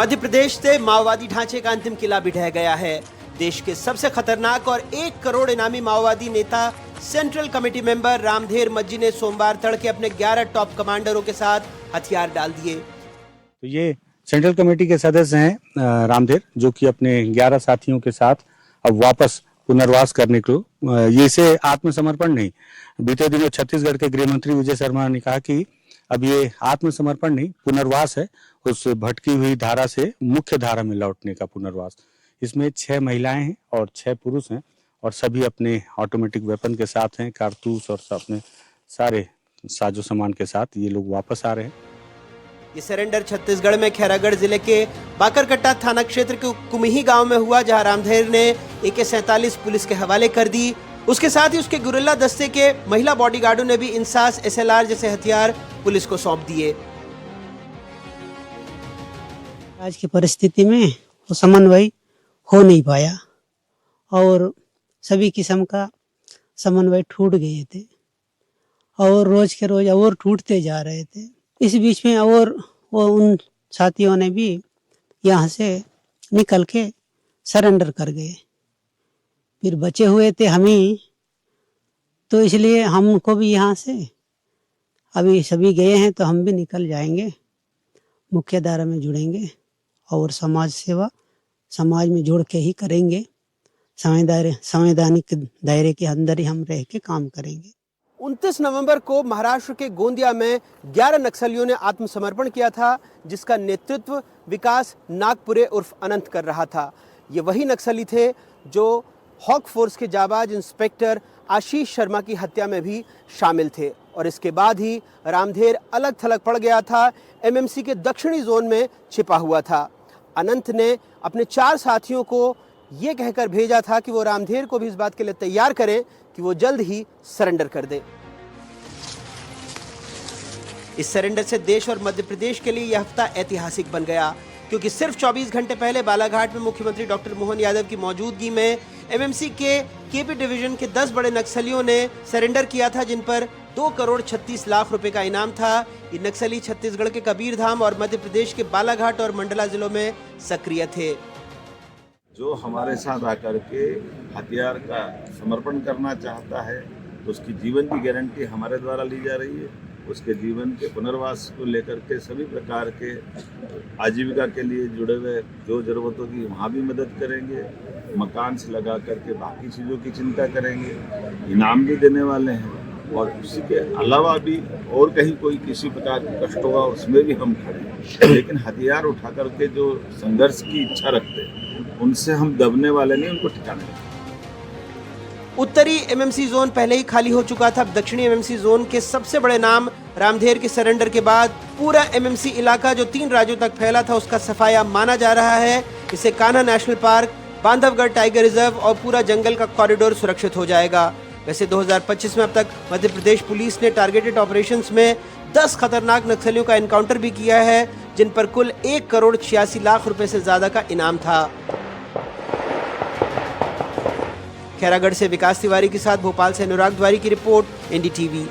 मध्य प्रदेश से माओवादी ढांचे का अंतिम किला भी ढह गया है। देश के सबसे खतरनाक और 1 करोड़ इनामी माओवादी नेता सेंट्रल कमेटी मेंबर रामधेर मज्जी ने सोमवार तड़के अपने 11 टॉप कमांडरों के साथ हथियार डाल दिए। तो ये सेंट्रल कमेटी के सदस्य हैं रामधेर, जो कि अपने 11 साथियों के साथ अब वापस पुनर्वास करने को, ये इसे आत्मसमर्पण नहीं, बीते दिनों छत्तीसगढ़ के गृह मंत्री विजय शर्मा ने कहा कि अब ये आत्मसमर्पण नहीं, पुनर्वास है, उस भटकी हुई धारा से मुख्य धारा में लौटने का पुनर्वास। इसमें 6 महिलाएं हैं और 6 पुरुष हैं और सभी अपने ऑटोमेटिक वेपन के साथ हैं, कारतूस और अपने सारे साजो सामान के साथ ये लोग वापस आ रहे हैं। ये सरेंडर छत्तीसगढ़ में खैरागढ़ जिले के बाकरकट्टा थाना क्षेत्र के कुमही गांव में हुआ, जहां रामधेर ने AK-47 पुलिस के हवाले कर दी। उसके साथ ही उसके गुरिल्ला दस्ते के महिला बॉडीगार्डों ने भी इंसास SLR जैसे हथियार पुलिस को सौंप दिए। आज की परिस्थिति में वो समन्वय हो नहीं पाया और सभी किस्म का समन्वय टूट गए थे और रोज के रोज और टूटते जा रहे थे। इस बीच में और वो उन साथियों ने भी यहाँ से निकल के सरेंडर कर गए। फिर बचे हुए थे हम ही, तो इसलिए हमको भी यहाँ से अभी सभी गए हैं तो हम भी निकल जाएंगे, मुख्य धारा में जुड़ेंगे और समाज सेवा समाज में जुड़ के ही करेंगे। संवैधानिक दायरे के अंदर ही हम रह के काम करेंगे। 29 नवंबर को महाराष्ट्र के गोंदिया में 11 नक्सलियों ने आत्मसमर्पण किया था, जिसका नेतृत्व विकास नागपुरे उर्फ अनंत कर रहा था। ये वही नक्सली थे जो हॉक फोर्स के जाबाज इंस्पेक्टर आशीष शर्मा की हत्या में भी शामिल थे और इसके बाद ही रामधेर अलग थलग पड़ गया था, MMC के दक्षिणी जोन में छिपा हुआ था। अनंत ने अपने 4 साथियों को ये कहकर भेजा था कि वो रामधेर को भी इस बात के लिए तैयार करें कि वो जल्द ही सरेंडर कर दे। इस सरेंडर से देश और मध्य प्रदेश के लिए यह हफ्ता ऐतिहासिक बन गया, क्योंकि सिर्फ 24 घंटे पहले बालाघाट में मुख्यमंत्री डॉक्टर मोहन यादव की मौजूदगी में MMC के KP डिवीजन के 10 बड़े नक्सलियों ने सरेंडर किया था, जिन पर 2 करोड़ 36 लाख रुपए का इनाम था। ये नक्सली छत्तीसगढ़ के कबीरधाम और मध्य प्रदेश के बालाघाट और मंडला जिलों में सक्रिय थे। जो हमारे साथ आकर के हथियार का समर्पण करना चाहता है तो उसकी जीवन की गारंटी हमारे द्वारा ली जा रही है। उसके जीवन के पुनर्वास को लेकर के सभी प्रकार के आजीविका के लिए जुड़े हुए जो ज़रूरत होगी वहाँ भी मदद करेंगे, मकान से लगा करके बाकी चीज़ों की चिंता करेंगे, इनाम भी देने वाले हैं और उसी के अलावा भी और कहीं कोई किसी प्रकार का कष्ट होगा उसमें भी हम खड़े हैं। लेकिन हथियार उठा करके जो संघर्ष की इच्छा रखते हैं उनसे हम दबने वाले नहीं, उनको ठिकाने। उत्तरी MMC जोन पहले ही खाली हो चुका था। दक्षिणी MMC जोन के सबसे बड़े नाम रामधेर के सरेंडर के बाद पूरा MMC इलाका जो 3 राज्यों तक फैला था उसका सफाया माना जा रहा है। इससे Kanha national park, Bandhavgarh tiger reserve और पूरा जंगल का कॉरिडोर सुरक्षित हो जाएगा। वैसे 2025 में अब तक मध्य प्रदेश पुलिस ने टारगेटेड ऑपरेशंस में 10 खतरनाक नक्सलियों का एनकाउंटर भी किया है, जिन पर कुल 1 करोड़ 86 लाख रुपए से ज्यादा का इनाम था। खैरागढ़ से विकास तिवारी के साथ भोपाल से अनुराग द्वारी की रिपोर्ट, NDTV।